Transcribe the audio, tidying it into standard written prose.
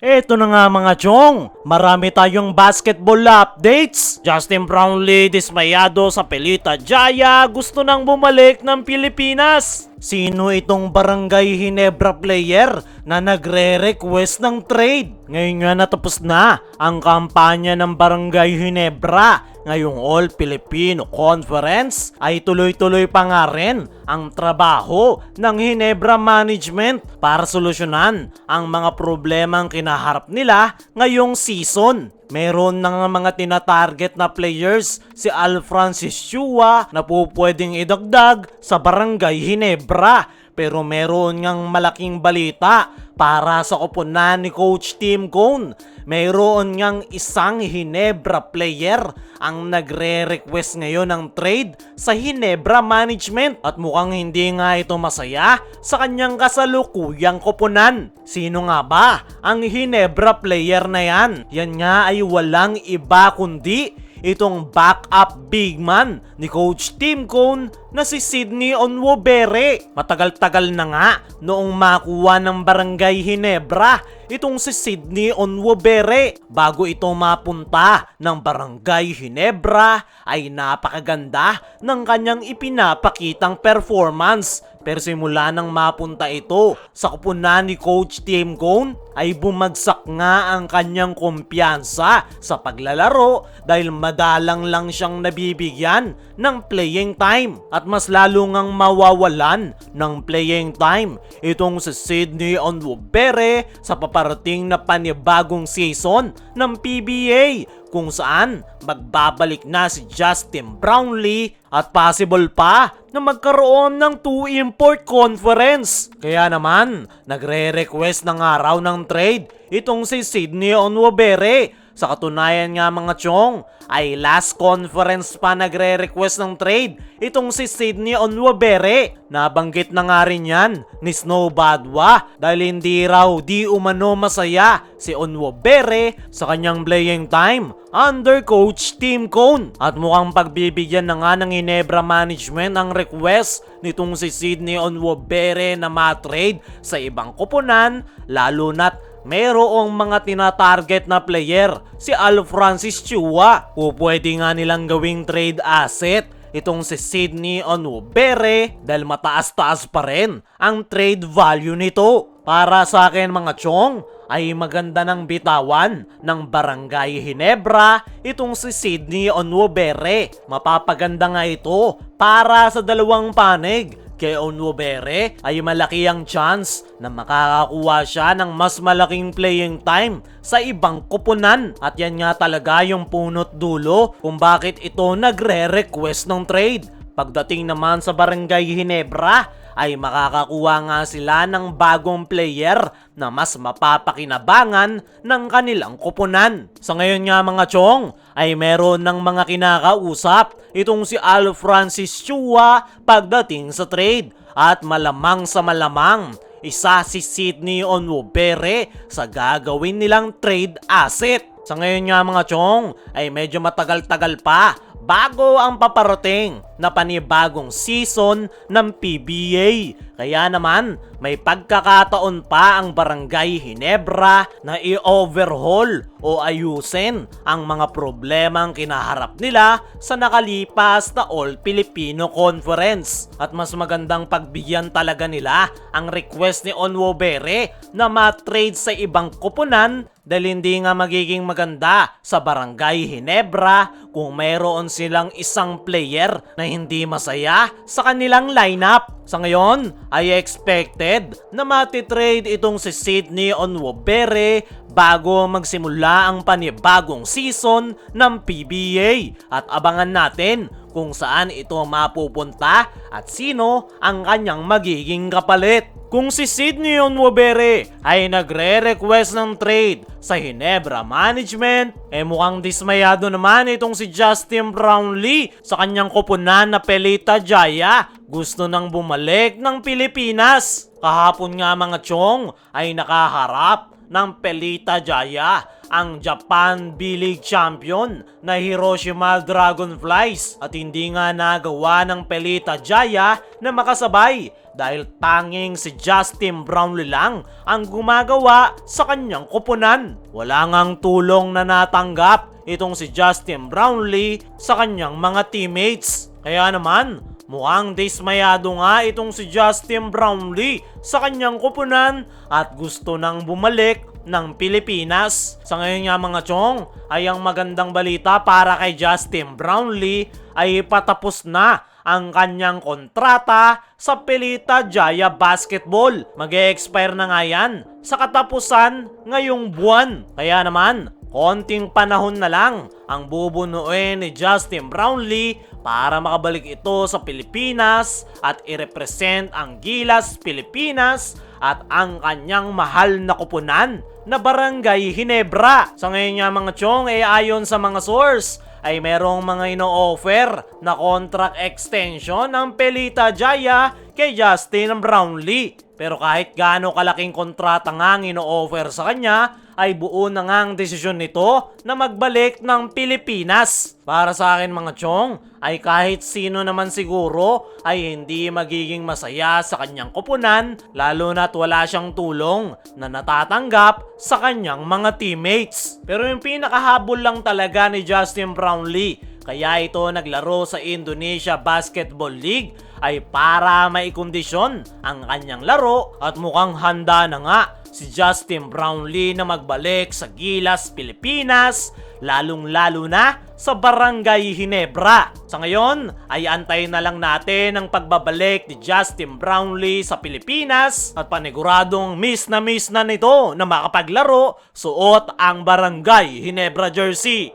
Eto na nga mga chong, marami tayong basketball updates. Justin Brownlee dismayado sa Pelita Jaya, gusto nang bumalik ng Pilipinas. Sino itong Barangay Ginebra player na nagre-request ng trade? Ngayon nga natapos na ang kampanya ng Barangay Ginebra. Ngayong All Filipino Conference ay tuloy-tuloy pa nga rin ang trabaho ng Ginebra Management para solusyonan ang mga problemang kinaharap nila ngayong season. Meron ng mga tinatarget na players si Al Francis Chua na pwedeng idagdag sa Barangay Ginebra. Pero meron ngang malaking balita para sa koponan ni Coach Tim Cone. Mayroon ngang isang Ginebra player ang nagre-request ngayon ng trade sa Ginebra Management at mukhang hindi nga ito masaya sa kanyang kasalukuyang koponan. Sino nga ba ang Ginebra player na yan? Yan nga ay walang iba kundi itong backup big man ni Coach Tim Cone na si Sydney Onwubere. Matagal-tagal na nga noong makuha ng Barangay Ginebra itong si Sydney Onwubere. Bago ito mapunta ng Barangay Ginebra ay napakaganda ng kanyang ipinapakitang performance. Pero simula nang mapunta ito sa koponan ni Coach Tim Cone ay bumagsak nga ang kanyang kumpiyansa sa paglalaro dahil madalang lang siyang nabibigyan ng playing time at mas lalo ngang mawawalan ng playing time itong si Sydney Onwubere sa paparating na panibagong season ng PBA kung saan magbabalik na si Justin Brownlee at possible pa na magkaroon ng 2-import conference. Kaya naman, nagre-request ng araw ng trade itong si Sydney Onwubere. Sa katunayan nga mga chong, ay last conference pa nagre-request ng trade itong si Sydney Onwubere. Nabanggit na nga rin yan ni Snow Badwa dahil hindi raw di umano masaya si Onwubere sa kanyang playing time under Coach Tim Cone. At mukhang pagbibigyan na nga ng Ginebra Management ang request nitong si Sydney Onwubere na ma-trade sa ibang koponan, lalo na't mayroong mga tinatarget na player si Al Francis Chua. Pwede nga nilang gawing trade asset itong si Sydney Onwubere dahil mataas-taas pa rin ang trade value nito. Para sa akin mga chong, ay maganda ng bitawan ng Barangay Ginebra itong si Sydney Onwubere. Mapapaganda nga ito para sa dalawang panig. Kay Onwubere ay malaki ang chance na makakakuha siya ng mas malaking playing time sa ibang koponan. At yan nga talaga yung punot dulo kung bakit ito nagre-request ng trade. Pagdating naman sa Barangay Ginebra ay makakakuha nga sila ng bagong player na mas mapapakinabangan ng kanilang koponan. Sa ngayon nga mga chong ay meron ng mga kinakausap itong si Al Francis Chua pagdating sa trade at malamang sa malamang isa si Sydney Onwubere sa gagawin nilang trade asset. Sa ngayon nga mga chong ay medyo matagal-tagal pa bago ang paparating na panibagong season ng PBA. Kaya naman, may pagkakataon pa ang Barangay Ginebra na i-overhaul o ayusin ang mga problemang kinaharap nila sa nakalipas na All Filipino Conference. At mas magandang pagbigyan talaga nila ang request ni Onwubere na ma-trade sa ibang koponan dahil hindi nga magiging maganda sa Barangay Ginebra kung mayroon silang isang player na hindi masaya sa kanilang lineup. Sa ngayon ay expected na matitrade itong si Sydney Onwubere bago magsimula ang panibagong season ng PBA. At abangan natin kung saan ito mapupunta at sino ang kanyang magiging kapalit. Kung si Sydney Onwubere ay nagre-request ng trade sa Ginebra Management, mukhang dismayado naman itong si Justin Brownlee sa kanyang koponan na Pelita Jaya. Gusto nang bumalik ng Pilipinas. Kahapon nga mga chong ay nakaharap ng Pelita Jaya ang Japan B-League champion na Hiroshima Dragonflies at hindi nga nagawa ng Pelita Jaya na makasabay dahil tanging si Justin Brownlee lang ang gumagawa sa kanyang koponan. Wala ngang tulong na natanggap itong si Justin Brownlee sa kanyang mga teammates. Kaya naman, mukhang dismayado nga itong si Justin Brownlee sa kanyang koponan at gusto nang bumalik ng Pilipinas. Sa ngayon nga mga chong, ay ang magandang balita para kay Justin Brownlee ay patapos na ang kanyang kontrata sa Pelita Jaya Basketball. Mag-e-expire na nga yan sa katapusan ngayong buwan. Kaya naman, konting panahon na lang ang bubunuin ni Justin Brownlee para makabalik ito sa Pilipinas at i-represent ang Gilas Pilipinas at ang kanyang mahal na koponan na Barangay Ginebra. Sa ngayon nga mga chong, ayon sa mga source, ay merong mga ino-offer na contract extension ng Pelita Jaya kay Justin Brownlee. Pero kahit gaano kalaking kontrata nga ang ino-offer sa kanya, ay buo na nga ang desisyon nito na magbalik ng Pilipinas. Para sa akin mga chong, ay kahit sino naman siguro ay hindi magiging masaya sa kanyang koponan, lalo na't wala siyang tulong na natatanggap sa kanyang mga teammates. Pero yung pinakahabol lang talaga ni Justin Brownlee, kaya ito naglaro sa Indonesia Basketball League, ay para maikondisyon ang kanyang laro at mukhang handa na nga si Justin Brownlee na magbalik sa Gilas Pilipinas, lalong-lalo na sa Barangay Ginebra. Sa ngayon ay antayin na lang natin ang pagbabalik ni Justin Brownlee sa Pilipinas at paniguradong miss na nito na makapaglaro suot ang Barangay Ginebra jersey.